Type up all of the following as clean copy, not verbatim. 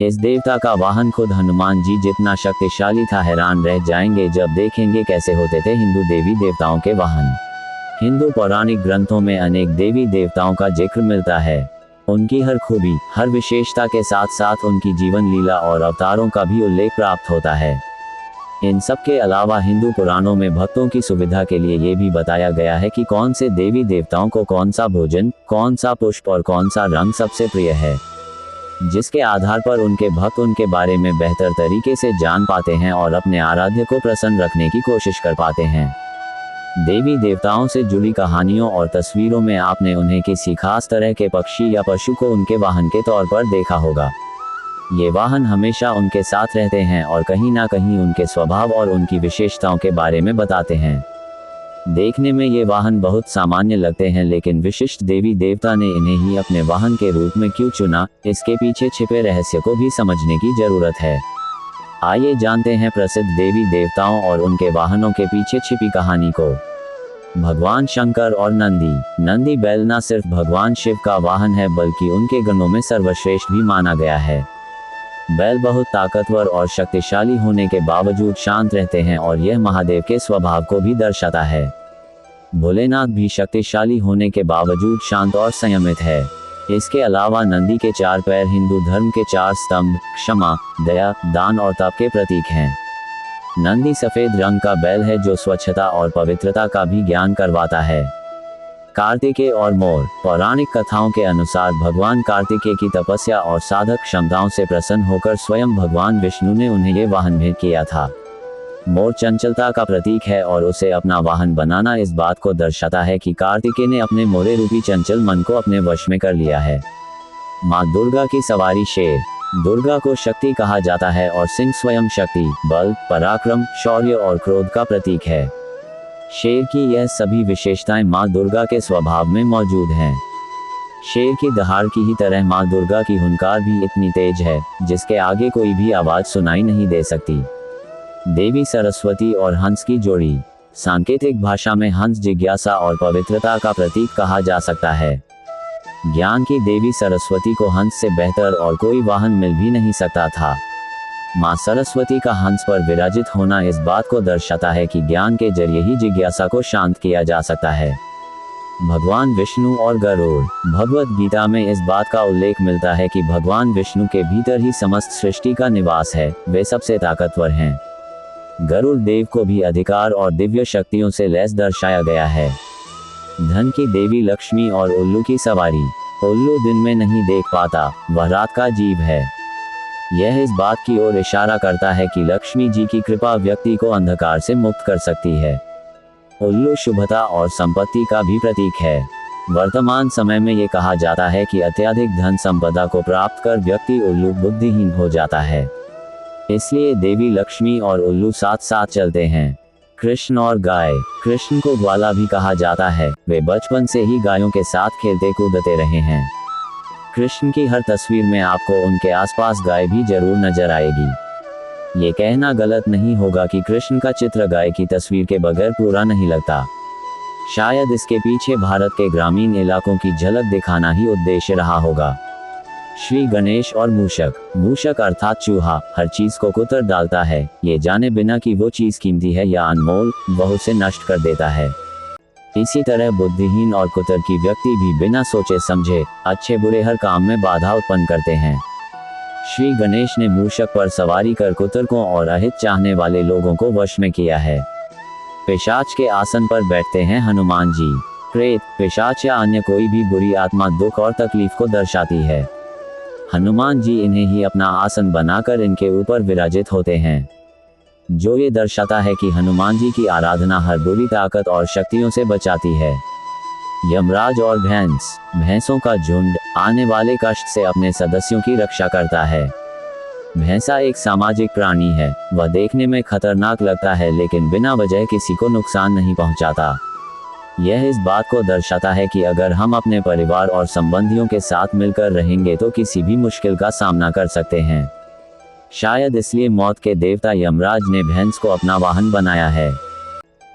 इस देवता का वाहन खुद हनुमान जी जितना शक्तिशाली था। हैरान रह जाएंगे जब देखेंगे कैसे होते थे हिंदू देवी देवताओं के वाहन। हिंदू पौराणिक ग्रंथों में अनेक देवी देवताओं का जिक्र मिलता है। उनकी हर खूबी, हर विशेषता के साथ साथ उनकी जीवन लीला और अवतारों का भी उल्लेख प्राप्त होता है। इन सब के अलावा हिंदू पुराणों में भक्तों की सुविधा के लिए ये भी बताया गया है कि कौन से देवी देवताओं को कौन सा भोजन, कौन सा पुष्प और कौन सा रंग सबसे प्रिय है, जिसके आधार पर उनके भक्त उनके बारे में बेहतर तरीके से जान पाते हैं और अपने आराध्य को प्रसन्न रखने की कोशिश कर पाते हैं। देवी देवताओं से जुड़ी कहानियों और तस्वीरों में आपने उन्हें किसी खास तरह के पक्षी या पशु को उनके वाहन के तौर पर देखा होगा। ये वाहन हमेशा उनके साथ रहते हैं और कहीं ना कहीं उनके स्वभाव और उनकी विशेषताओं के बारे में बताते हैं। देखने में ये वाहन बहुत सामान्य लगते हैं, लेकिन विशिष्ट देवी देवता ने इन्हें ही अपने वाहन के रूप में क्यों चुना, इसके पीछे छिपे रहस्य को भी समझने की जरूरत है। आइए जानते हैं प्रसिद्ध देवी देवताओं और उनके वाहनों के पीछे छिपी कहानी को। भगवान शंकर और नंदी। नंदी बैल न सिर्फ भगवान शिव का वाहन है बल्कि उनके गणों में सर्वश्रेष्ठ भी माना गया है। बैल बहुत ताकतवर और शक्तिशाली होने के बावजूद शांत रहते हैं और यह महादेव के स्वभाव को भी दर्शाता है। भोलेनाथ भी शक्तिशाली होने के बावजूद शांत और संयमित है। इसके अलावा नंदी के 4 पैर हिंदू धर्म के 4 स्तंभ, क्षमा, दया, दान और तप के प्रतीक हैं। नंदी सफेद रंग का बैल है जो स्वच्छता और पवित्रता का भी ज्ञान करवाता है। कार्तिकेय और मोर। पौराणिक कथाओं के अनुसार भगवान कार्तिकेय की तपस्या और साधक क्षमताओं से प्रसन्न होकर स्वयं भगवान विष्णु ने उन्हें ये वाहन भेंट किया था। मोर चंचलता का प्रतीक है और उसे अपना वाहन बनाना इस बात को दर्शाता है कि कार्तिकेय ने अपने मोरे रूपी चंचल मन को अपने वश में कर लिया है। माँ दुर्गा की सवारी शेर। दुर्गा को शक्ति कहा जाता है और सिंह स्वयं शक्ति, बल, पराक्रम, शौर्य और क्रोध का प्रतीक है। शेर की यह सभी विशेषताएं माँ दुर्गा के स्वभाव में मौजूद हैं। शेर की दहाड़ की ही तरह माँ दुर्गा की हुंकार भी इतनी तेज है जिसके आगे कोई भी आवाज सुनाई नहीं दे सकती। देवी सरस्वती और हंस की जोड़ी। सांकेतिक भाषा में हंस जिज्ञासा और पवित्रता का प्रतीक कहा जा सकता है। ज्ञान की देवी सरस्वती को हंस से बेहतर और कोई वाहन मिल भी नहीं सकता था। माँ सरस्वती का हंस पर विराजित होना इस बात को दर्शाता है कि ज्ञान के जरिए ही जिज्ञासा को शांत किया जा सकता है। भगवान विष्णु और गरुड़। भगवत गीता में इस बात का उल्लेख मिलता है कि भगवान विष्णु के भीतर ही समस्त सृष्टि का निवास है, वे सबसे ताकतवर हैं। गरुड़ देव को भी अधिकार और दिव्य शक्तियों से लैस दर्शाया गया है। धन की देवी लक्ष्मी और उल्लू की सवारी। उल्लू दिन में नहीं देख पाता, वह रात का जीव है। यह इस बात की ओर इशारा करता है कि लक्ष्मी जी की कृपा व्यक्ति को अंधकार से मुक्त कर सकती है। उल्लू शुभता और संपत्ति का भी प्रतीक है। वर्तमान समय में ये कहा जाता है कि अत्यधिक धन संपदा को प्राप्त कर व्यक्ति उल्लू बुद्धिहीन हो जाता है, इसलिए देवी लक्ष्मी और उल्लू साथ साथ चलते हैं। कृष्ण और गाय। कृष्ण को ग्वाला भी कहा जाता है, वे बचपन से ही गायों के साथ खेलते कूदते रहे हैं। कृष्ण की हर तस्वीर में आपको उनके आसपास गाय भी जरूर नजर आएगी। ये कहना गलत नहीं होगा कि कृष्ण का चित्र गाय की तस्वीर के बगैर पूरा नहीं लगता। शायद इसके पीछे भारत के ग्रामीण इलाकों की झलक दिखाना ही उद्देश्य रहा होगा। श्री गणेश और मूषक। मूषक अर्थात चूहा हर चीज को कुतर डालता है, ये जाने बिना कि वो चीज कीमती है या अनमोल, वह उसे नष्ट कर देता है। इसी तरह बुद्धिहीन और कुतर्की व्यक्ति भी बिना सोचे समझे अच्छे बुरे हर काम में बाधा उत्पन्न करते हैं। श्री गणेश ने मूषक पर सवारी कर कुतर्कों और अहित चाहने वाले लोगों को वश में किया है। पिशाच के आसन पर बैठते हैं हनुमान जी। प्रेत, पिशाच या अन्य कोई भी बुरी आत्मा दुख और तकलीफ को दर्शाती है। हनुमान जी इन्हें ही अपना आसन बनाकर इनके ऊपर विराजित होते हैं, जो ये दर्शाता है कि हनुमान जी की आराधना हर बुरी ताकत और शक्तियों से बचाती है। यमराज और भैंस। भैंसों का झुंड आने वाले कष्ट से अपने सदस्यों की रक्षा करता है। भैंसा एक सामाजिक प्राणी है, वह देखने में खतरनाक लगता है लेकिन बिना वजह किसी को नुकसान नहीं पहुंचाता। यह इस बात को दर्शाता है कि अगर हम अपने परिवार और संबंधियों के साथ मिलकर रहेंगे तो किसी भी मुश्किल का सामना कर सकते हैं। शायद इसलिए मौत के देवता यमराज ने भैंस को अपना वाहन बनाया है।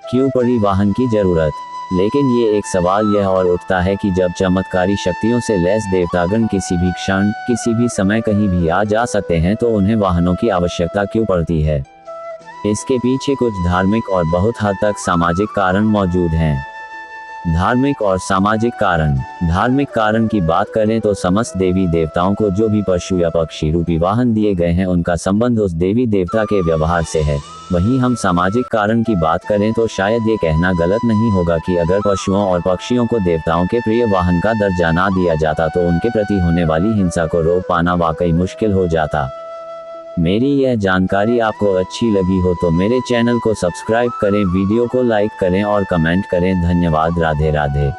क्यों पड़ी वाहन की जरूरत? लेकिन ये एक सवाल यह और उठता है कि जब चमत्कारी शक्तियों से लैस देवतागण किसी भी क्षण किसी भी समय कहीं भी आ जा सकते हैं तो उन्हें वाहनों की आवश्यकता क्यों पड़ती है? इसके पीछे कुछ धार्मिक और बहुत हद तक सामाजिक कारण मौजूद हैं। धार्मिक और सामाजिक कारण। धार्मिक कारण की बात करें तो समस्त देवी देवताओं को जो भी पशु या पक्षी रूपी वाहन दिए गए हैं उनका संबंध उस देवी देवता के व्यवहार से है। वहीं हम सामाजिक कारण की बात करें तो शायद ये कहना गलत नहीं होगा कि अगर पशुओं और पक्षियों को देवताओं के प्रिय वाहन का दर्जा ना दिया जाता तो उनके प्रति होने वाली हिंसा को रोक पाना वाकई मुश्किल हो जाता। मेरी यह जानकारी आपको अच्छी लगी हो तो मेरे चैनल को सब्सक्राइब करें, वीडियो को लाइक करें और कमेंट करें। धन्यवाद। राधे राधे।